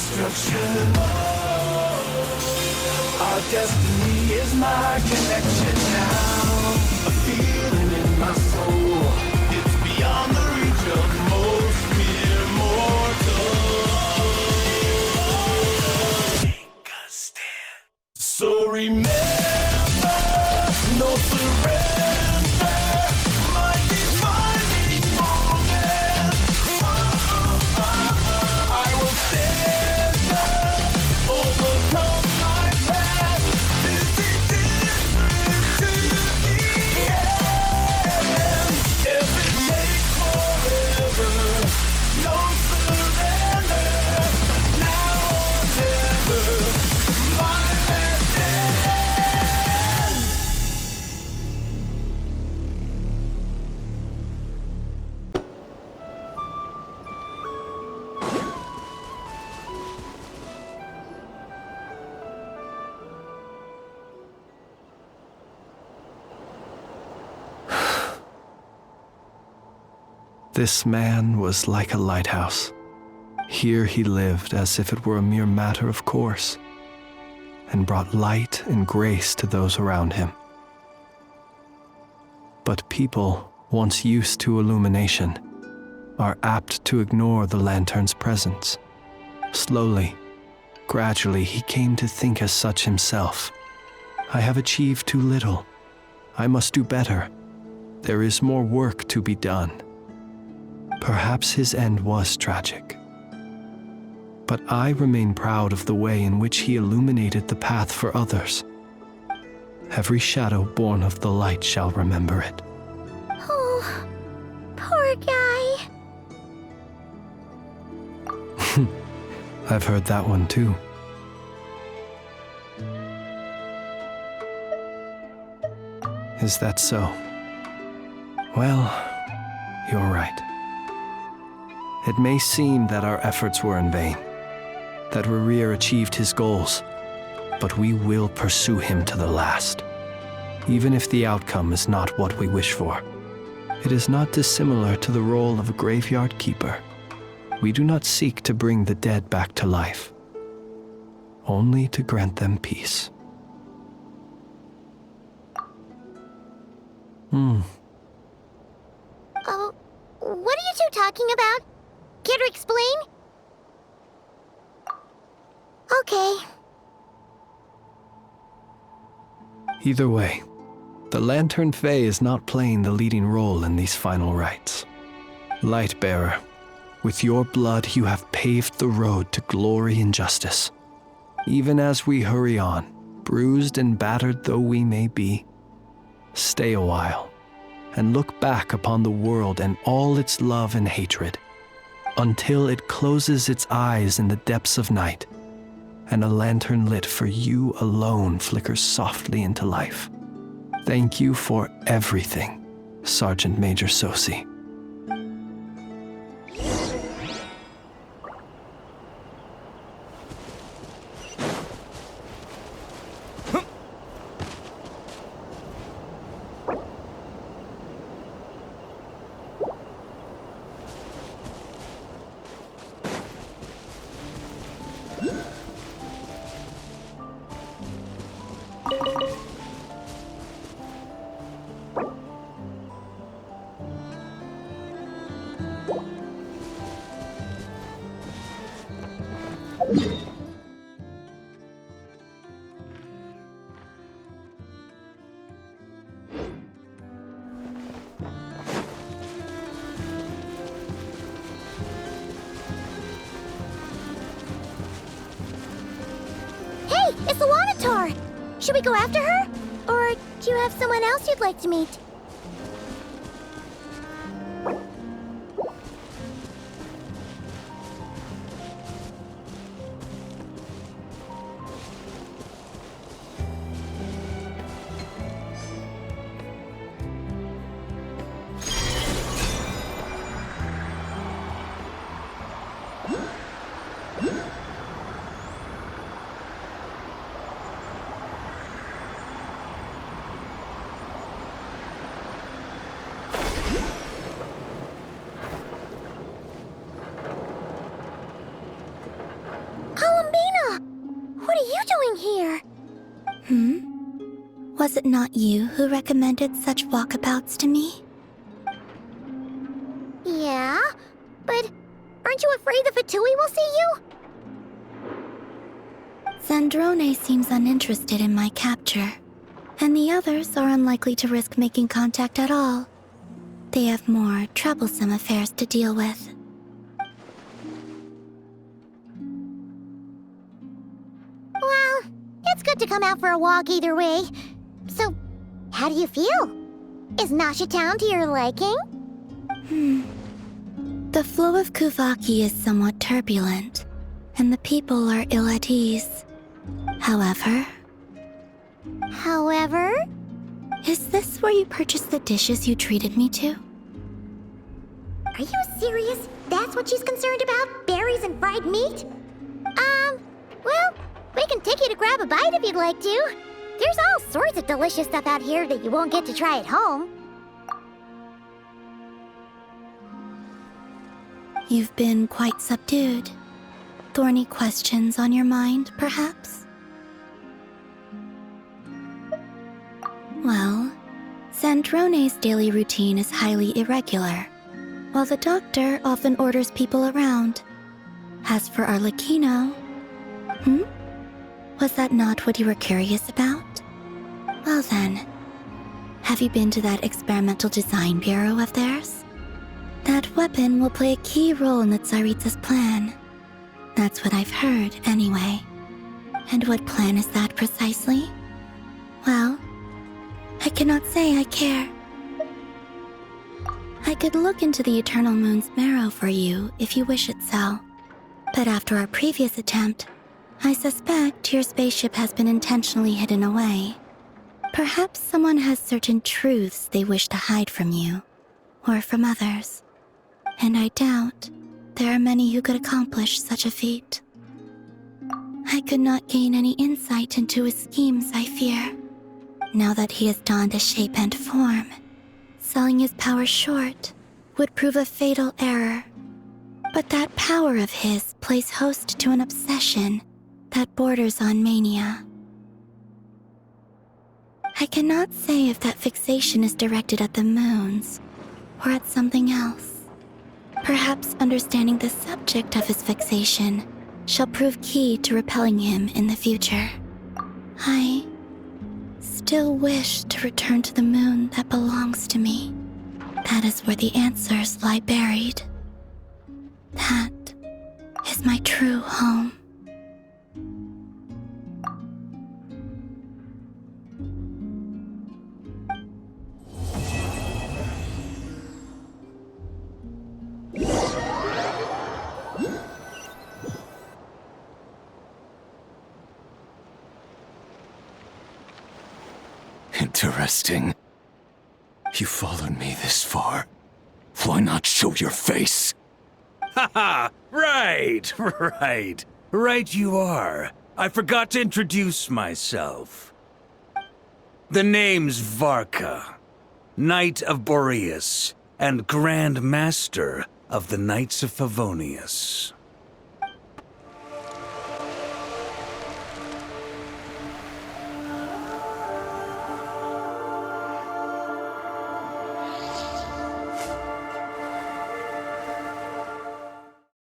destruction. Our destiny is my connection now. A feeling in my soul. It's beyond the reach of most mere mortals. Take a stand. So remember, no surrender. My defining moment. I will stand up, overcome my past. This is different to the end. If it takes forever, no surrender. Now or never, my last stand. This man was like a lighthouse. Here he lived as if it were a mere matter of course, and brought light and grace to those around him. But people, once used to illumination, are apt to ignore the lantern's presence. Slowly, gradually, he came to think as such himself. I have achieved too little. I must do better. There is more work to be done. Perhaps his end was tragic. But I remain proud of the way in which he illuminated the path for others. Every shadow born of the light shall remember it. Oh, poor guy. I've heard that one too. Is that so? Well, you're right. It may seem that our efforts were in vain, that Rerir achieved his goals, but we will pursue him to the last, even if the outcome is not what we wish for. It is not dissimilar to the role of a graveyard keeper. We do not seek to bring the dead back to life, only to grant them peace. Oh, what are you two talking about? Care to explain? Okay. Either way, the Lantern Fae is not playing the leading role in these final rites. Lightbearer, with your blood you have paved the road to glory and justice. Even as we hurry on, bruised and battered though we may be, stay a while and look back upon the world and all its love and hatred, until it closes its eyes in the depths of night, and a lantern lit for you alone flickers softly into life. Thank you for everything, Sergeant Major Sosi. Hey, it's the Wanatar! Should we go after her? Or do you have someone else you'd like to meet? Was it not you who recommended such walkabouts to me? Yeah, but aren't you afraid the Fatui will see you? Zandrone seems uninterested in my capture, and the others are unlikely to risk making contact at all. They have more troublesome affairs to deal with. Well, it's good to come out for a walk either way. So, how do you feel? Is Nasha Town to your liking? The flow of Kuvaki is somewhat turbulent, and the people are ill at ease. However? Is this where you purchased the dishes you treated me to? Are you serious? That's what she's concerned about? Berries and fried meat? Well, we can take you to grab a bite if you'd like to. There's all sorts of delicious stuff out here that you won't get to try at home. You've been quite subdued. Thorny questions on your mind, perhaps? Well, Zandrone's daily routine is highly irregular, while the doctor often orders people around. As for Arlecchino... Was that not what you were curious about? Well then, have you been to that experimental design bureau of theirs? That weapon will play a key role in the Tsaritsa's plan. That's what I've heard, anyway. And what plan is that precisely? Well, I cannot say I care. I could look into the Eternal Moon's marrow for you if you wish it so. But after our previous attempt, I suspect your spaceship has been intentionally hidden away. Perhaps someone has certain truths they wish to hide from you, or from others. And I doubt there are many who could accomplish such a feat. I could not gain any insight into his schemes, I fear. Now that he has donned a shape and form, selling his power short would prove a fatal error. But that power of his plays host to an obsession that borders on mania. I cannot say if that fixation is directed at the moons or at something else. Perhaps understanding the subject of his fixation shall prove key to repelling him in the future. I still wish to return to the moon that belongs to me. That is where the answers lie buried. That is my true home. Interesting. You followed me this far. Why not show your face? Haha! Right! Right you are. I forgot to introduce myself. The name's Varka, Knight of Boreas, and Grand Master of the Knights of Favonius.